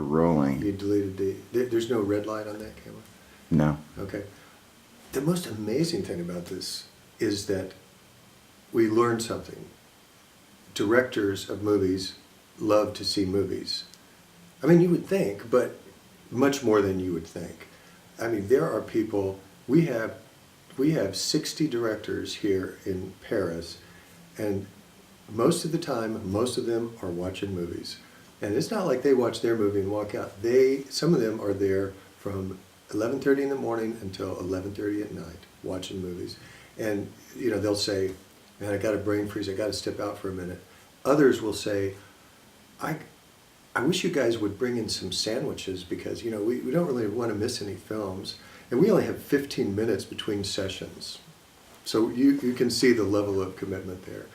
rolling. You deleted there's no red light on that camera? No. Okay. The most amazing thing about this is that we learned something. Directors of movies love to see movies. I mean, you would think, but much more than you would think. I mean, there are people, we have 60 directors here in Paris, and most of the time, most of them are watching movies. And it's not like they watch their movie and walk out. Some of them are there from 11:30 in the morning until 11:30 at night watching movies. And, you know, they'll say, man, I got a brain freeze, I got to step out for a minute. Others will say, I wish you guys would bring in some sandwiches because, you know, we don't really want to miss any films. And we only have 15 minutes between sessions. So you can see the level of commitment there.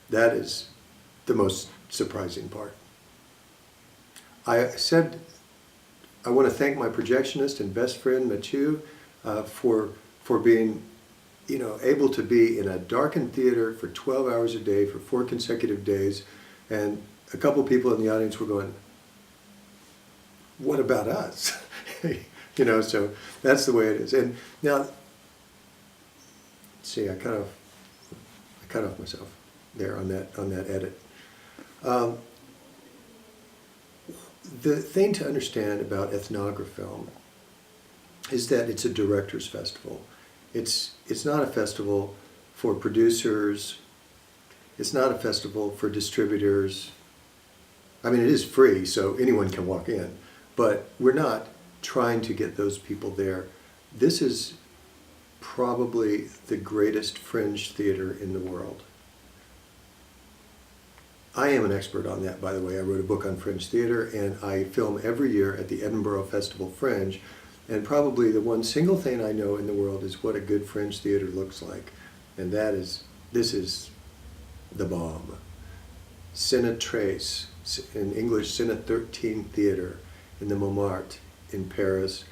That is the most surprising part. I said I want to thank my projectionist and best friend Mathieu for being, you know, able to be in a darkened theater for 12 hours a day for 4 consecutive days. And a couple people in the audience were going, what about us? You know, so that's the way it is. And now, let's see, I cut off myself there on that edit. The thing to understand about Ethnografilm is that it's a director's festival. It's not a festival for producers. It's not a festival for distributors. I mean, it is free, so anyone can walk in, but we're not trying to get those people there. This is probably the greatest fringe theater in the world. I am an expert on that, by the way. I wrote a book on fringe theater, and I film every year at the Edinburgh Festival Fringe, and probably the one single thing I know in the world is what a good fringe theater looks like, and this is the bomb. Cine 13, in English, Cine 13 Theater in the Montmartre in Paris.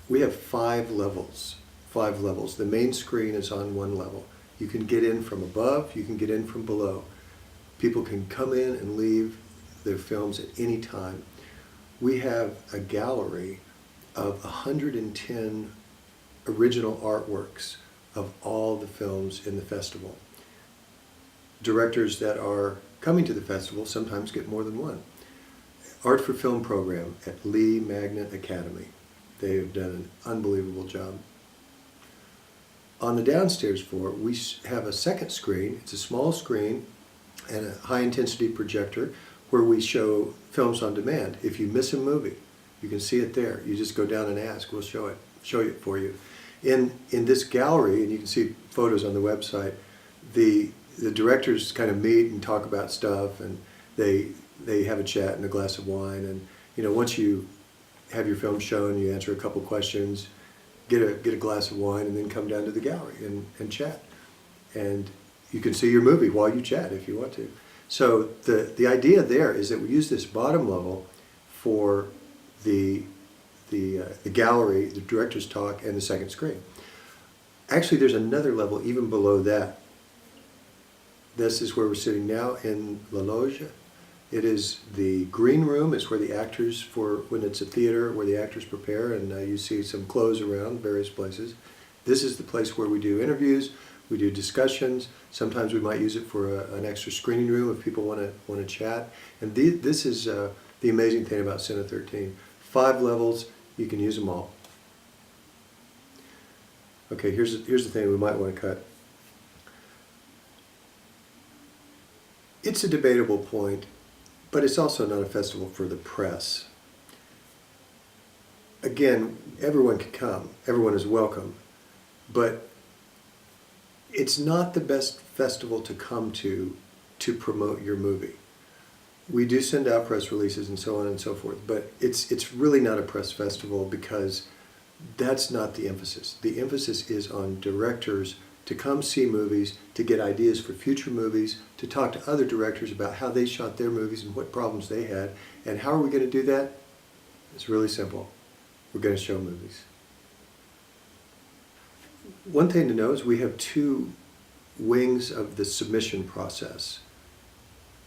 We have 5 levels. 5 levels. The main screen is on one level. You can get in from above, you can get in from below. People can come in and leave their films at any time. We have a gallery of 110 original artworks of all the films in the festival. Directors that are coming to the festival sometimes get more than one. Art for Film program at Lee Magnet Academy. They have done an unbelievable job. On the downstairs floor, we have a second screen. It's a small screen and a high-intensity projector where we show films on demand. If you miss a movie, you can see it there. You just go down and ask. We'll show it for you. In this gallery, and you can see photos on the website, the directors kind of meet and talk about stuff, and they have a chat and a glass of wine. And you know, once you have your film shown, you answer a couple questions, get a glass of wine, and then come down to the gallery and chat. And you can see your movie while you chat if you want to. So the idea there is that we use this bottom level for the gallery, the director's talk, and the second screen. Actually, there's another level even below that. This is where we're sitting now in La Loge. It is the green room. It's where the actors, when it's a theater, where the actors prepare, and you see some clothes around various places. This is the place where we do interviews, we do discussions. Sometimes we might use it for an extra screening room if people want to chat. And this is the amazing thing about Cine 13. 5 levels, you can use them all. Okay, here's the thing we might want to cut. It's a debatable point, but it's also not a festival for the press. Again, everyone can come, everyone is welcome, but it's not the best festival to come to promote your movie. We do send out press releases and so on and so forth, but it's really not a press festival because that's not the emphasis. The emphasis is on directors to come see movies, to get ideas for future movies, to talk to other directors about how they shot their movies and what problems they had. And how are we going to do that? It's really simple. We're going to show movies. One thing to know is we have 2 wings of the submission process.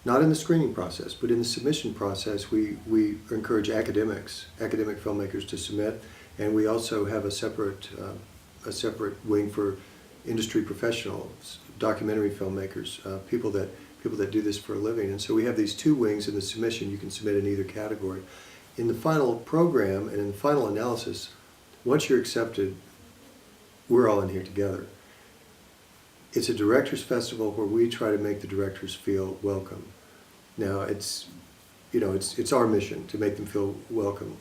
not in the screening process, but in the submission process, we encourage academic filmmakers to submit, and we also have a separate wing for industry professionals, documentary filmmakers, people that do this for a living. And so we have these two wings in the submission. You can submit in either category. In the final program and in the final analysis, once you're accepted, we're all in here together. It's a directors' festival where we try to make the directors feel welcome. Now it's our mission to make them feel welcome.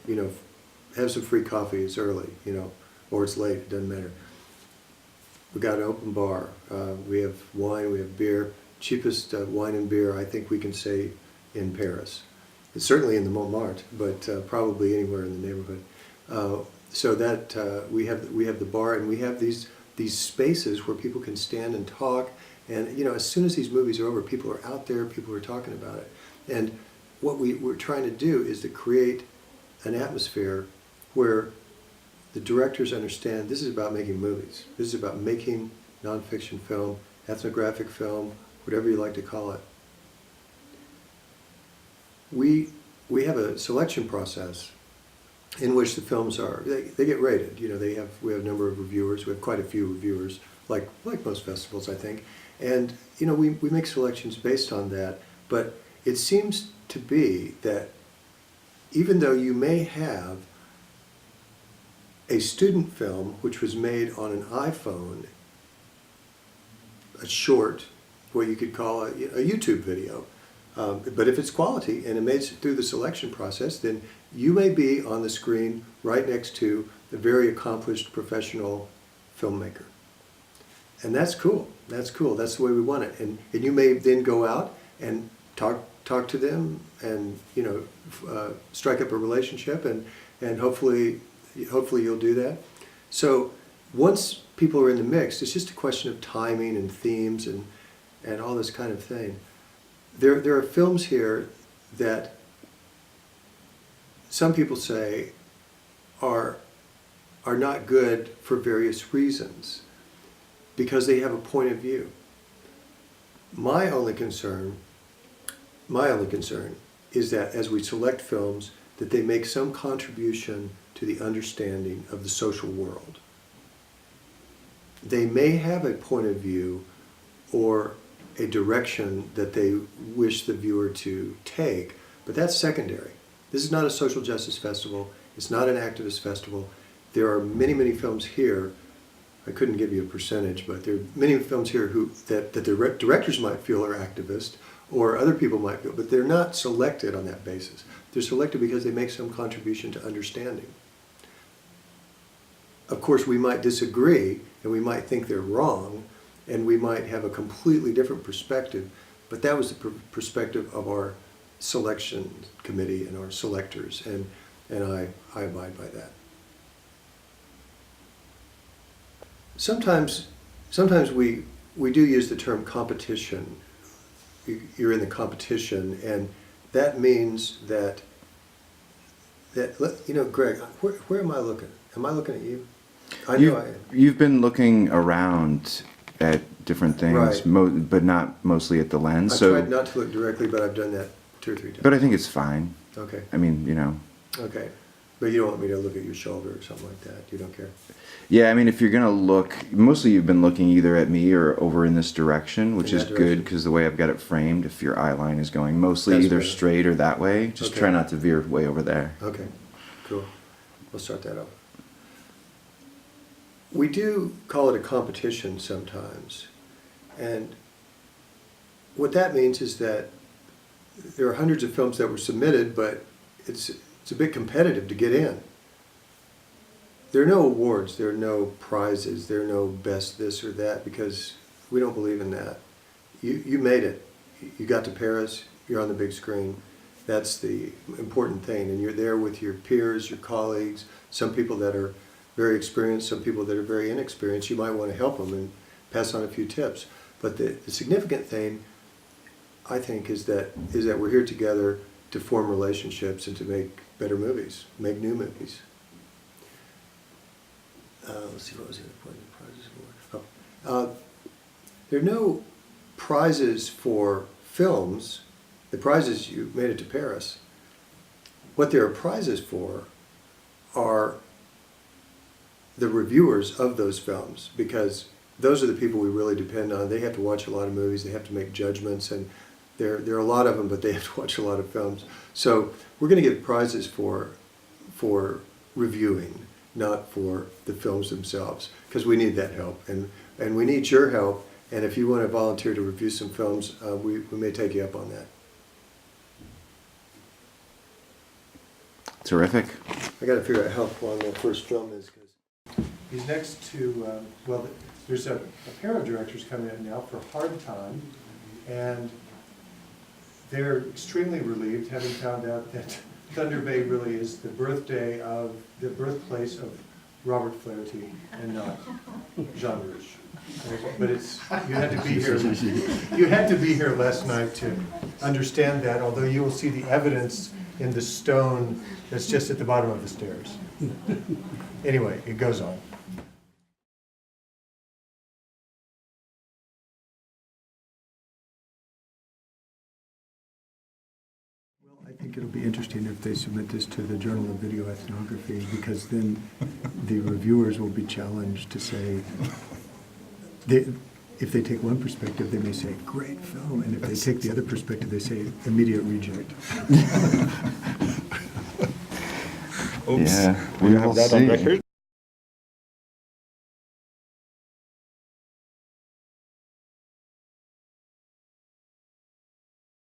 Have some free coffee. It's early, or it's late. It doesn't matter. We got an open bar. We have wine. We have beer. Cheapest wine and beer I think we can say in Paris. It's certainly in the Montmartre, but probably anywhere in the neighborhood. So that we have the bar, and we have these spaces where people can stand and talk. And as soon as these movies are over, people are out there, people are talking about it. And what we're trying to do is to create an atmosphere where the directors understand this is about making movies. This is about making nonfiction film, ethnographic film, whatever you like to call it. We have a selection process in which the films they get rated. We have a number of reviewers. We have quite a few reviewers, like most festivals, I think. And we make selections based on that. But it seems to be that even though you may have a student film which was made on an iPhone, a short, what you could call a YouTube video, but if it's quality and it made it through the selection process, then you may be on the screen right next to a very accomplished professional filmmaker. And that's cool. That's cool. That's the way we want it. And you may then go out and talk to them and strike up a relationship, and hopefully you'll do that. So once people are in the mix, it's just a question of timing and themes and all this kind of thing. There are films here that some people say are not good for various reasons because they have a point of view. My only concern is that as we select films, that they make some contribution to the understanding of the social world. They may have a point of view or a direction that they wish the viewer to take, but that's secondary. This is not a social justice festival. It's not an activist festival. There are many, many films here. I couldn't give you a percentage, but there are many films here that the directors might feel are activist, or other people might feel, but they're not selected on that basis. They're selected because they make some contribution to understanding. Of course, we might disagree, and we might think they're wrong, and we might have a completely different perspective, but that was the perspective of our selection committee and our selectors, and I abide by that. Sometimes we do use the term competition. You're in the competition, and that means that Greg, where am I looking? Am I looking at you? I know I am. You've been looking around at different things, right. But not mostly at the lens. I've tried not to look directly, but I've done that 2 or 3 times. But I think it's fine. Okay. I mean, Okay. But you don't want me to look at your shoulder or something like that? You don't care? Yeah, I mean, if you're going to look, mostly you've been looking either at me or over in this direction, which is good because the way I've got it framed, if your eye line is going mostly That's either better. Straight or that way, just Okay. try not to veer way over there. Okay, cool. We'll start that off. We do call it a competition sometimes. And what that means is that there are hundreds of films that were submitted, but it's a bit competitive to get in. There are no awards, there are no prizes, there are no best this or that, because we don't believe in that. You made it. You got to Paris, you're on the big screen. That's the important thing, and you're there with your peers, your colleagues, some people that are very experienced, some people that are very inexperienced. You might want to help them and pass on a few tips. But the significant thing, I think, is that we're here together to form relationships and to make better movies, make new movies. Let's see, what was the other point of the prizes award? There are no prizes for films, The prizes, you made it to Paris. What there are prizes for are the reviewers of those films, because those are the people we really depend on. They have to watch a lot of movies, they have to make judgments, and there are a lot of them, but they have to watch a lot of films. So we're going to give prizes for reviewing, not for the films themselves, because we need that help, and we need your help. And if you want to volunteer to review some films, we may take you up on that. Terrific. I got to figure out how long the first film is, because he's next to, well, there's a pair of directors coming in now for Hard Time, and they're extremely relieved, having found out that Thunder Bay really is the birthplace of Robert Flaherty and not Jean Rouge. But it's, you had to be here. You had to be here last night to understand that, although you will see the evidence in the stone that's just at the bottom of the stairs. Anyway, it goes on. Well, I think it'll be interesting if they submit this to the Journal of Video Ethnography, because then the reviewers will be challenged to say, if they take one perspective, they may say, great film, and if they take the other perspective, they say, immediate reject. Oops. Yeah, we have that on record.